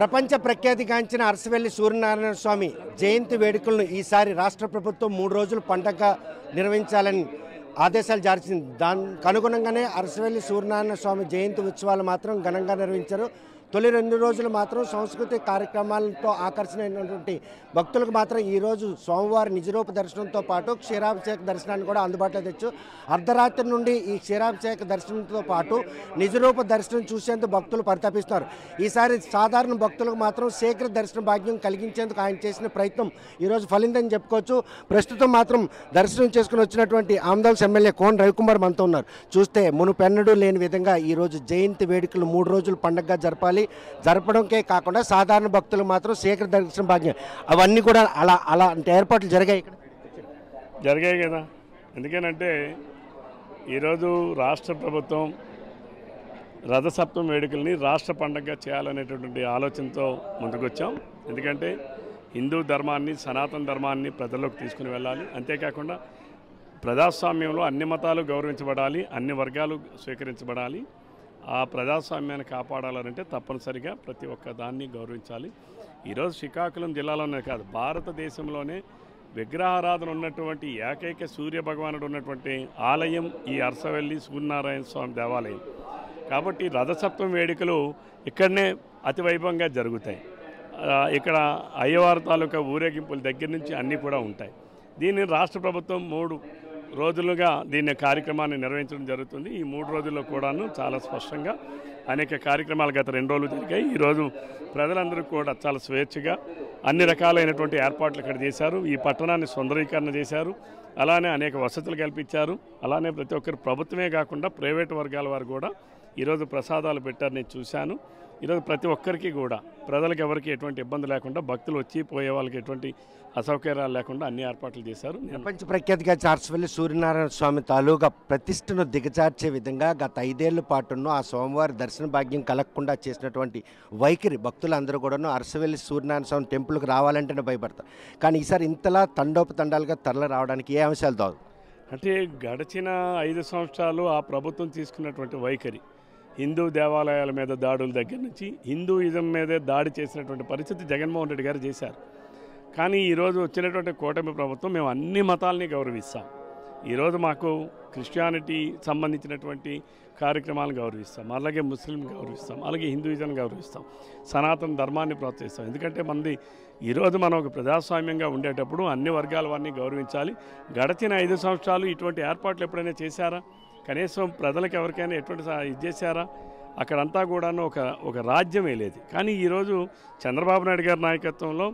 ప్రపంచ ప్రఖ్యాతిగాంచిన అరసవెల్లి సూర్యనారాయణ స్వామి జయంతి వేడుకలను ఈసారి రాష్ట్ర ప్రభుత్వం 3 రోజులు పండగగా నిర్వహించాలని ఆదేశాలు జారీ చేసింది. దానికి అనుగుణంగానే అరసవెల్లి సూర్యనారాయణ స్వామి జయంతి ఉత్సవాలు మాత్రం ఘనంగా నిర్వహించారు. తొలి 2 రోజులు మాత్రం సాంస్కృతిక కార్యక్రమాలతో ఆకర్షణైనటువంటి భక్తులకు మాత్రం ఈరోజు స్వామివారి నిజరూప దర్శనంతో పాటు క్షీరాభిషేక దర్శనాన్ని కూడా అందుబాటులో తెచ్చు. అర్ధరాత్రి నుండి ఈ క్షీరాభిషేక దర్శనంతో పాటు నిజరూప దర్శనం చూసేందుకు భక్తులు పరితపిస్తున్నారు. ఈసారి సాధారణ భక్తులకు మాత్రం శీఘ్ర దర్శన భాగ్యం కలిగించేందుకు ఆయన చేసిన ప్రయత్నం ఈరోజు ఫలిందని చెప్పుకోవచ్చు. ప్రస్తుతం మాత్రం దర్శనం చేసుకుని వచ్చినటువంటి ఆమదాల్స్ ఎమ్మెల్యే కోన రవికుమార్ మనతో ఉన్నారు. చూస్తే మునుపెన్నడూ లేని విధంగా ఈరోజు జయంతి వేడుకలు 3 రోజులు పండగగా జరపడంకే కాకుండా సాధారణ భక్తులు మాత్రం శీఘ్ర దర్శన భాగ్యం అవన్నీ కూడా అలాంటి ఏర్పాట్లు జరిగాయి కదా. ఎందుకనంటే ఈరోజు రాష్ట్ర ప్రభుత్వం రథసప్తమి వేడుకల్ని రాష్ట్ర పండగగా చేయాలనేటటువంటి ఆలోచనతో ముందుకొచ్చాం. ఎందుకంటే హిందూ ధర్మాన్ని సనాతన ధర్మాన్ని ప్రజల్లోకి తీసుకుని వెళ్ళాలి. అంతేకాకుండా ప్రజాస్వామ్యంలో అన్ని మతాలు గౌరవించబడాలి, అన్ని వర్గాలు స్వీకరించబడాలి. ఆ ప్రజాస్వామ్యాన్ని కాపాడాలంటే తప్పనిసరిగా ప్రతి ఒక్క దాన్ని గౌరవించాలి. ఈరోజు శ్రీకాకుళం జిల్లాలోనే కాదు, భారతదేశంలోనే విగ్రహారాధన ఉన్నటువంటి ఏకైక సూర్య భగవానుడు ఉన్నటువంటి ఆలయం ఈ అరసవెల్లి సూర్యనారాయణ స్వామి దేవాలయం. కాబట్టి రథసప్తమి వేడుకలు ఇక్కడనే అతి వైభవంగా జరుగుతాయి. ఇక్కడ అయ్యవారి తాలూకా ఊరేగింపుల దగ్గర నుంచి అన్నీ కూడా ఉంటాయి. దీన్ని రాష్ట్ర ప్రభుత్వం 3 రోజులుగా దీన్ని కార్యక్రమాన్ని నిర్వహించడం జరుగుతుంది. ఈ 3 రోజుల్లో కూడాను చాలా స్పష్టంగా అనేక కార్యక్రమాలు గత 2 రోజులు జరిగాయి. ఈరోజు ప్రజలందరూ కూడా చాలా స్వేచ్ఛగా అన్ని రకాలైనటువంటి ఏర్పాట్లు ఇక్కడ చేశారు. ఈ పట్టణాన్ని సుందరీకరణ చేశారు. అలానే అనేక వసతులు కల్పించారు. అలానే ప్రతి ఒక్కరు ప్రభుత్వమే కాకుండా ప్రైవేటు వర్గాల వారు కూడా ఈరోజు ప్రసాదాలు పెట్టారు, నేను చూశాను. ఈరోజు ప్రతి ఒక్కరికి కూడా ప్రజలకు ఎవరికి ఎటువంటి ఇబ్బంది లేకుండా భక్తులు వచ్చి పోయే వాళ్ళకి ఎటువంటి అసౌకర్యాలు లేకుండా అన్ని ఏర్పాట్లు చేశారు. ప్రపంచ ప్రఖ్యాతిగా అరసవెల్లి సూర్యనారాయణ స్వామి తాలూకా ప్రతిష్టను దిగజార్చే విధంగా గత 5 ఏళ్ల పాటును ఆ స్వామివారి దర్శన భాగ్యం కలగకుండా చేసినటువంటి వైఖరి భక్తులందరూ కూడాను అరసవెల్లి సూర్యనారాయణ స్వామి టెంపుల్కి రావాలంటేనే భయపడతారు. కానీ ఈసారి ఇంతలా తండోపతండాలుగా తరలి రావడానికి ఏ అంశాలు దావు అంటే గడిచిన 5 సంవత్సరాలు ఆ ప్రభుత్వం తీసుకున్నటువంటి వైఖరి, హిందూ దేవాలయాల మీద దాడుల దగ్గర నుంచి హిందూయిజం మీదే దాడి చేసినటువంటి పరిస్థితి జగన్మోహన్ రెడ్డి గారు చేశారు. కానీ ఈరోజు వచ్చినటువంటి కూటమి ప్రభుత్వం మేము అన్ని మతాలని గౌరవిస్తాం. ఈరోజు మాకు క్రిస్టియానిటీ సంబంధించినటువంటి కార్యక్రమాలను గౌరవిస్తాం, అలాగే ముస్లిం గౌరవిస్తాం, అలాగే హిందూయిజం గౌరవిస్తాం, సనాతన ధర్మాన్ని ప్రోత్సహిస్తాం. ఎందుకంటే మనది ఈరోజు మనం ఒక ప్రజాస్వామ్యంగా ఉండేటప్పుడు అన్ని వర్గాల వారిని గౌరవించాలి. గడిచిన 5 సంవత్సరాలు ఇటువంటి ఏర్పాట్లు ఎప్పుడైనా చేశారా? కనీసం ప్రజలకు ఎవరికైనా ఎటువంటి ఇది చేశారా? అక్కడంతా కూడాను ఒక రాజ్యమే లేదు. కానీ ఈరోజు చంద్రబాబు నాయుడు గారి నాయకత్వంలో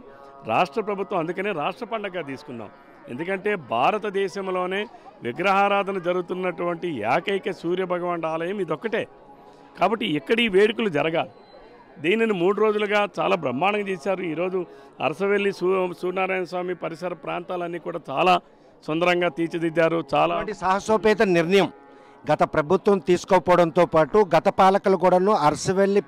రాష్ట్ర ప్రభుత్వం అందుకనే రాష్ట్ర పండగగా తీసుకున్నాం. ఎందుకంటే భారతదేశంలోనే విగ్రహారాధన జరుగుతున్నటువంటి ఏకైక సూర్య భగవానుడి ఆలయం ఇదొక్కటే. కాబట్టి ఇక్కడ ఈ వేడుకలు జరగాలి. దీనిని 3 రోజులుగా చాలా బ్రహ్మాండంగా చేశారు. ఈరోజు అరసవెల్లి సూర్యనారాయణ స్వామి పరిసర ప్రాంతాలన్నీ కూడా చాలా సుందరంగా తీర్చిదిద్దారు. చాలా సాహసోపేత నిర్ణయం గత ప్రభుత్వం తీసుకోకపోవడంతో పాటు గత పాలకులు కూడాను అరసవెల్లి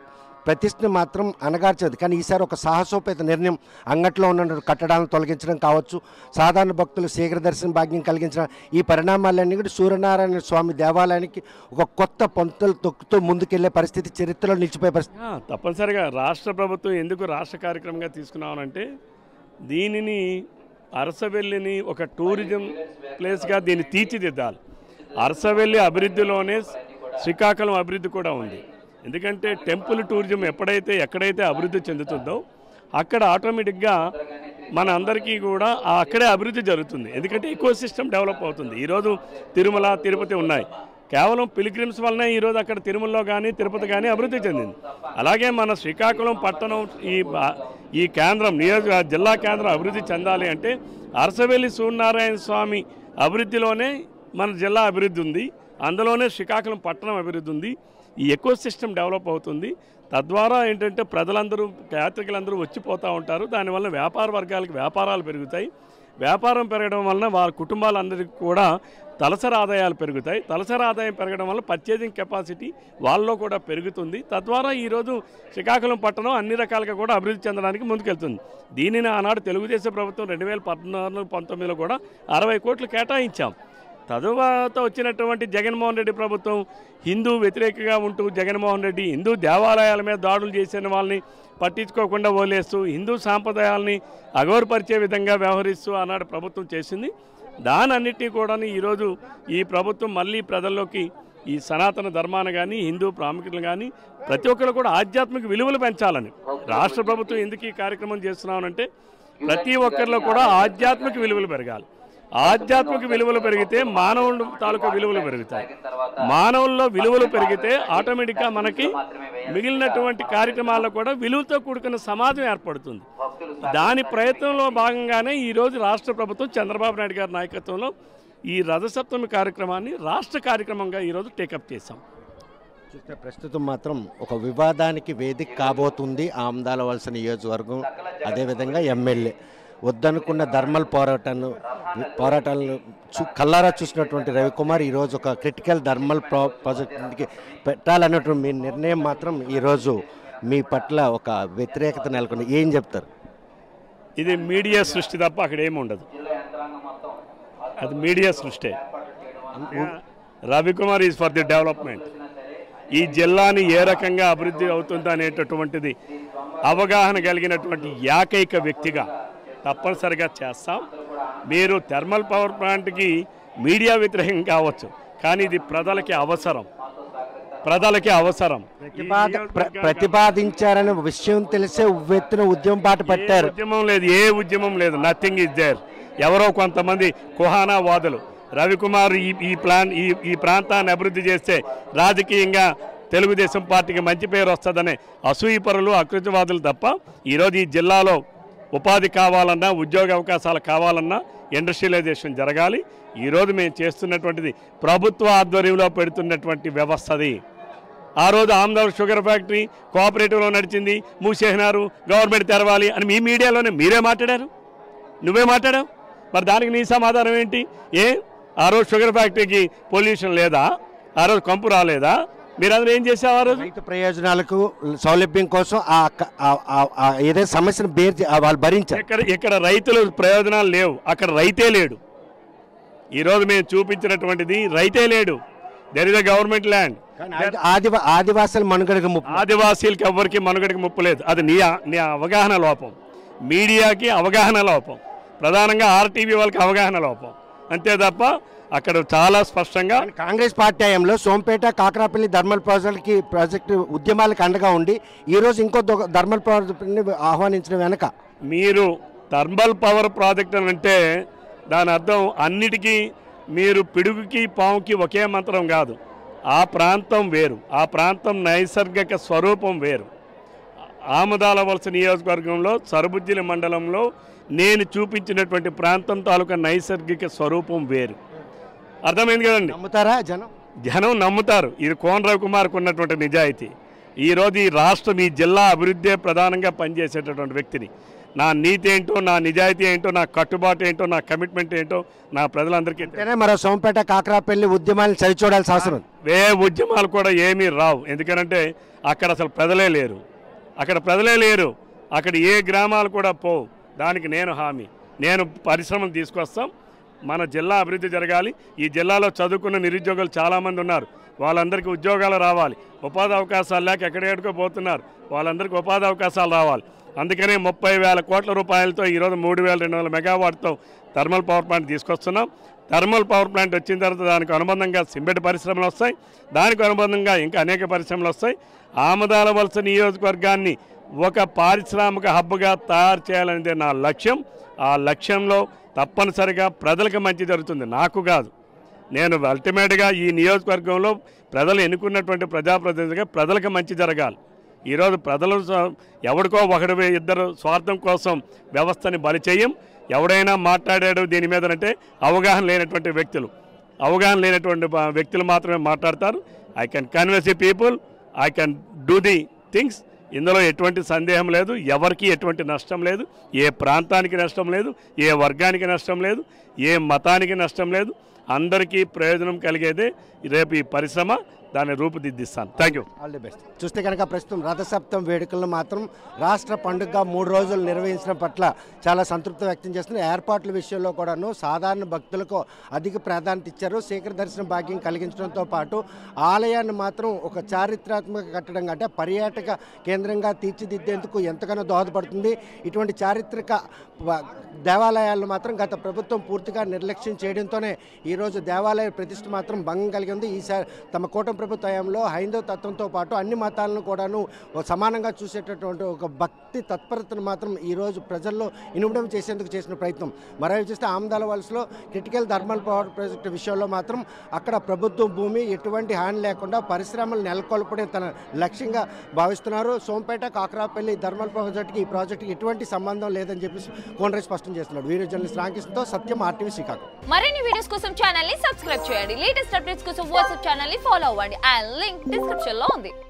ప్రతిష్టను మాత్రం అణగార్చదు. కానీ ఈసారి ఒక సాహసోపేత నిర్ణయం అంగట్లో ఉన్న కట్టడాలను తొలగించడం కావచ్చు, సాధారణ భక్తులు శీఘ్ర దర్శన భాగ్యం కలిగించడం, ఈ పరిణామాలన్నీ కూడా సూర్యనారాయణ స్వామి దేవాలయానికి ఒక కొత్త పొంతలు తొక్కుతూ ముందుకెళ్లే పరిస్థితి చరిత్రలో నిలిచిపోయే పరిస్థితి. తప్పనిసరిగా రాష్ట్ర ప్రభుత్వం ఎందుకు రాష్ట్ర కార్యక్రమంగా తీసుకున్నామనంటే దీనిని అరసవెల్లిని ఒక టూరిజం ప్లేస్గా దీన్ని తీర్చిదిద్దాలి. అరసవెల్లి అభివృద్ధిలోనే శ్రీకాకుళం అభివృద్ధి కూడా ఉంది. ఎందుకంటే టెంపుల్ టూరిజం ఎక్కడైతే అభివృద్ధి చెందుతుందో అక్కడ ఆటోమేటిక్గా మన అందరికీ కూడా అక్కడే అభివృద్ధి జరుగుతుంది. ఎందుకంటే ఎకో సిస్టమ్ డెవలప్ అవుతుంది. ఈరోజు తిరుమల, తిరుపతి ఉన్నాయి. కేవలం పిలిగ్రిమ్స్ వలన ఈరోజు అక్కడ తిరుమలలో కానీ తిరుపతి కానీ అభివృద్ధి చెందింది. అలాగే మన శ్రీకాకుళం పట్టణం ఈ కేంద్రం జిల్లా కేంద్రం అభివృద్ధి చెందాలి అంటే అరసవెల్లి సూర్యనారాయణ స్వామి అభివృద్ధిలోనే మన జిల్లా అభివృద్ధి ఉంది, అందులోనే శ్రీకాకుళం పట్టణం అభివృద్ధి ఉంది. ఈ ఎకో సిస్టమ్ డెవలప్ అవుతుంది. తద్వారా ఏంటంటే ప్రజలందరూ యాత్రికులందరూ వచ్చిపోతూ ఉంటారు. దానివల్ల వ్యాపార వర్గాలకు వ్యాపారాలు పెరుగుతాయి. వ్యాపారం పెరగడం వలన వారి కుటుంబాలందరికీ కూడా తలసరి ఆదాయాలు పెరుగుతాయి. తలసరి ఆదాయం పెరగడం వల్ల పర్చేజింగ్ కెపాసిటీ వాళ్ళలో కూడా పెరుగుతుంది. తద్వారా ఈరోజు శ్రీకాకుళం పట్టణం అన్ని రకాలుగా కూడా అభివృద్ధి చెందడానికి ముందుకెళ్తుంది. దీనిని ఆనాడు తెలుగుదేశం ప్రభుత్వం 2014-19లో కూడా 60 కోట్లు కేటాయించాం. తరువాత వచ్చినటువంటి జగన్మోహన్ రెడ్డి ప్రభుత్వం హిందూ వ్యతిరేకంగా ఉంటూ జగన్మోహన్ రెడ్డి హిందూ దేవాలయాల మీద దాడులు చేసిన వాళ్ళని పట్టించుకోకుండా వదిలేస్తూ హిందూ సాంప్రదాయాలని అగౌరపరిచే విధంగా వ్యవహరిస్తూ ఆనాడు ప్రభుత్వం చేసింది. దానన్నిటినీ కూడా ఈరోజు ఈ ప్రభుత్వం మళ్ళీ ప్రజల్లోకి ఈ సనాతన ధర్మాన్ని కానీ హిందూ ప్రాముఖ్యతలు కానీ ప్రతి ఒక్కరు కూడా ఆధ్యాత్మిక విలువలు పెంచాలని రాష్ట్ర ప్రభుత్వం ఎందుకు ఈ కార్యక్రమం చేస్తున్నామనంటే ప్రతి ఒక్కరిలో కూడా ఆధ్యాత్మిక విలువలు పెరగాలి. ఆధ్యాత్మిక విలువలు పెరిగితే మానవుల తాలూకా విలువలు పెరుగుతాయి. మానవుల్లో విలువలు పెరిగితే ఆటోమేటిక్గా మనకి మిగిలినటువంటి కార్యక్రమాల్లో కూడా విలువతో కూడుకున్న సమాజం ఏర్పడుతుంది. దాని ప్రయత్నంలో భాగంగానే ఈరోజు రాష్ట్ర ప్రభుత్వం చంద్రబాబు నాయుడు గారి నాయకత్వంలో ఈ రథసప్తమి కార్యక్రమాన్ని రాష్ట్ర కార్యక్రమంగా ఈరోజు టేకప్ చేశాం. చూస్తే ప్రస్తుతం మాత్రం ఒక వివాదానికి వేదిక కాబోతుంది ఆమదాల వలస నియోజకవర్గం. అదేవిధంగా ఎమ్మెల్యే వద్దనుకున్న ధర్మల్ పోరాటాలను కల్లారా చూసినటువంటి రవికుమార్ ఈరోజు ఒక క్రిటికల్ ధర్మల్ ప్రాజెక్టుకి పెట్టాలన్నటువంటి మీ నిర్ణయం మాత్రం ఈరోజు మీ పట్ల ఒక వ్యతిరేకత నెలకొంది. ఏం చెప్తారు? ఇది మీడియా సృష్టి తప్ప అక్కడ ఏమి ఉండదు. అది మీడియా సృష్టి. Ravikumar is for the development. ఈ జిల్లాని ఏ రకంగా అభివృద్ధి అవుతుంది అనేటటువంటిది అవగాహన కలిగినటువంటి ఏకైక వ్యక్తిగా తప్పనిసరిగా చేస్తాం. మీరు థర్మల్ పవర్ ప్లాంట్కి మీడియా వ్యతిరేకం కావచ్చు, కానీ ఇది ప్రజలకి అవసరం. ప్రతిపాదించారనే విషయం తెలిసే ఉవ్వెత్తున ఉద్యమం బాట పట్టారు. ఉద్యమం లేదు, ఏ ఉద్యమం లేదు. Nothing is there. ఎవరో కొంతమంది కుహానా వాదులు రవికుమార్ ఈ ప్రాంతాన్ని అభివృద్ధి చేస్తే రాజకీయంగా తెలుగుదేశం పార్టీకి మంచి పేరు వస్తుందనే అసూయపరులు అకృతవాదులు తప్ప ఈరోజు ఈ జిల్లాలో ఉపాధి కావాలన్నా ఉద్యోగ అవకాశాలు కావాలన్నా ఇండస్ట్రియలైజేషన్ జరగాలి. ఈరోజు మేము చేస్తున్నటువంటిది ప్రభుత్వ ఆధ్వర్యంలో పెడుతున్నటువంటి వ్యవస్థది. ఆ రోజు ఆమ్దార్ షుగర్ ఫ్యాక్టరీ కోఆపరేటివ్లో నడిచింది, మూసేసినారు, గవర్నమెంట్ తెరవాలి అని మీ మీడియాలోనే మీరే మాట్లాడారు, నువ్వే మాట్లాడావు. మరి దానికి నీ సమాధానం ఏంటి? ఆ రోజు షుగర్ ఫ్యాక్టరీకి పొల్యూషన్ లేదా? ఆ రోజు కంపు రాలేదా? మీరందరూ ఏం చేసావు? ఆ రోజు రైతు ప్రయోజనాలకు సౌలభ్యం కోసం ఏదైనా సమస్యను వాళ్ళు భరించారు. ఇక్కడ రైతుల ప్రయోజనాలు లేవు, అక్కడ రైతే లేడు. ఈరోజు మేము చూపించినటువంటిది రైతే లేడు. There is a government land. ఆదివాసుల మనుగడకు ముప్పు. ఆదివాసీలకి ఎవరికి మనుగడకి ముప్పు లేదు. అది నీ అవగాహన లోపం, మీడియాకి అవగాహన లోపం, ప్రధానంగా ఆర్టీవీ వాళ్ళకి అవగాహన లోపం. అంతే తప్ప అక్కడ చాలా స్పష్టంగా కాంగ్రెస్ పార్టీ హయాంలో సోంపేట కాకరాపల్లి థర్మల్ ప్రాజెక్టు ఉద్యమాలకు అండగా ఉండి ఈరోజు ఇంకో థర్మల్ ప్రాజెక్టుని ఆహ్వానించడం వెనక మీరు థర్మల్ పవర్ ప్రాజెక్ట్ అని అంటే దాని అర్థం అన్నిటికీ మీరు పిడుగుకి పాముకి ఒకే మంత్రం కాదు. ఆ ప్రాంతం వేరు, ఆ ప్రాంతం నైసర్గిక స్వరూపం వేరు. ఆమదాల వలస నియోజకవర్గంలో సరుబుజ్జిలి మండలంలో నేను చూపించినటువంటి ప్రాంతం తాలూకా నైసర్గిక స్వరూపం వేరు. అర్థమైంది కదండి? నమ్ముతారా జనం నమ్ముతారు. ఇది కోన రవికుమార్కు ఉన్నటువంటి నిజాయితీ. ఈరోజు ఈ రాష్ట్రం ఈ జిల్లా అభివృద్ధి ప్రధానంగా పనిచేసేటటువంటి వ్యక్తిని. నా నీతి ఏంటో, నా నిజాయితీ ఏంటో, నా కట్టుబాటు ఏంటో, నా కమిట్మెంట్ ఏంటో నా ప్రజలందరికీ. మరో సోంపేట కాకరాపల్లి ఉద్యమాలను సరిచూడాల్సి అవసరం. ఉద్యమాలు కూడా ఏమీ రావు. ఎందుకంటే అక్కడ అసలు ప్రజలే లేరు. అక్కడ ఏ గ్రామాలు కూడా పోవు. దానికి నేను హామీ. నేను పరిశ్రమలు తీసుకొస్తాం. మన జిల్లా అభివృద్ధి జరగాలి. ఈ జిల్లాలో చదువుకున్న నిరుద్యోగులు చాలామంది ఉన్నారు. వాళ్ళందరికీ ఉద్యోగాలు రావాలి. ఉపాధి అవకాశాలు లేక ఎక్కడెక్కడికో పోతున్నారు. వాళ్ళందరికీ ఉపాధి అవకాశాలు రావాలి. అందుకనే 30,000 కోట్ల రూపాయలతో ఈరోజు 3,200 మెగావాట్తో థర్మల్ పవర్ ప్లాంట్ తీసుకొస్తున్నాం. థర్మల్ పవర్ ప్లాంట్ వచ్చిన తర్వాత దానికి అనుబంధంగా సిమెంట్ పరిశ్రమలు వస్తాయి. దానికి అనుబంధంగా ఇంకా అనేక పరిశ్రమలు వస్తాయి. ఆమదాల వలస నియోజకవర్గాన్ని ఒక పారిశ్రామిక హబ్గా తయారు చేయాలనేదే నా లక్ష్యం. ఆ లక్ష్యంలో తప్పనిసరిగా ప్రజలకు మంచి జరుగుతుంది, నాకు కాదు. నేను అల్టిమేట్గా ఈ నియోజకవర్గంలో ప్రజలు ఎన్నుకున్నటువంటి ప్రజాప్రతినిధిగా ప్రజలకు మంచి జరగాలి. ఈరోజు ప్రజలు ఎవరికో ఒకడు ఇద్దరు స్వార్థం కోసం వ్యవస్థని బలి చేయం. ఎవడైనా మాట్లాడాడు దీని మీదనంటే అవగాహన లేనటువంటి వ్యక్తులు మాత్రమే మాట్లాడతారు. I can convince the people, I can do the things. ఇందులో ఎటువంటి సందేహం లేదు. ఎవరికి ఎటువంటి నష్టం లేదు. ఏ ప్రాంతానికి నష్టం లేదు, ఏ వర్గానికి నష్టం లేదు, ఏ మతానికి నష్టం లేదు. అందరికీ ప్రయోజనం కలిగేదే రేపు ఈ పరిశ్రమ. దాన్ని రూపుదిద్దిస్తాను. Thank you. All the best. చూస్తే కనుక ప్రస్తుతం రథసప్తం వేడుకలను మాత్రం రాష్ట్ర పండుగగా 3 రోజులు నిర్వహించడం పట్ల చాలా సంతృప్తి వ్యక్తం చేస్తున్నారు. ఏర్పాట్ల విషయంలో కూడాను సాధారణ భక్తులకు అధిక ప్రాధాన్యత ఇచ్చారు. శీఘ్ర దర్శన భాగ్యం కలిగించడంతో పాటు ఆలయాన్ని మాత్రం ఒక చారిత్రాత్మక కట్టడంగా అంటే పర్యాటక కేంద్రంగా తీర్చిదిద్దేందుకు ఎంతగానో దోహదపడుతుంది. ఇటువంటి చారిత్రక దేవాలయాలను మాత్రం గత ప్రభుత్వం పూర్తిగా నిర్లక్ష్యం చేయడంతోనే ఈరోజు దేవాలయ ప్రతిష్ఠ మాత్రం భంగం కలిగింది. ఈసారి తమ కూటమి ప్రభుత్వ హయాంలో హైందవ తత్వంతో పాటు అన్ని మతాలను కూడాను సమానంగా చూసేటటువంటి ఒక భక్తి తత్పరతను మాత్రం ఈరోజు ప్రజల్లో ఇనుమడం చేసేందుకు చేసిన ప్రయత్నం. మరోవైపు చూస్తే ఆమదాల వలసలో క్రిటికల్ థర్మల్ పవర్ ప్రాజెక్టు విషయంలో మాత్రం అక్కడ ప్రభుత్వం భూమి ఎటువంటి హాని లేకుండా పరిశ్రమలు నెలకొల్పడే తన లక్ష్యంగా భావిస్తున్నారు. సోంపేట కాకరాపల్లి థర్మల్ ప్రాజెక్టుకి ఈ ప్రాజెక్టుకి ఎటువంటి సంబంధం లేదని చెప్పి కోనరాజ్ స్పష్టం చేస్తున్నాడు. వీడియో జర్నలిస్ట్ రామకృష్ణతో సత్యం, RTV శ్రీకాకుళం. మరిన్ని వీడియోస్ కోసం ఛానల్ ని సబ్స్క్రైబ్ చేయండి. లేటెస్ట్ అప్డేట్స్ కోసం వాట్సాప్ ఛానల్ ని ఫాలో అవ్వండి. ఆ లింక్ డిస్క్రిప్షన్ లో ఉంది.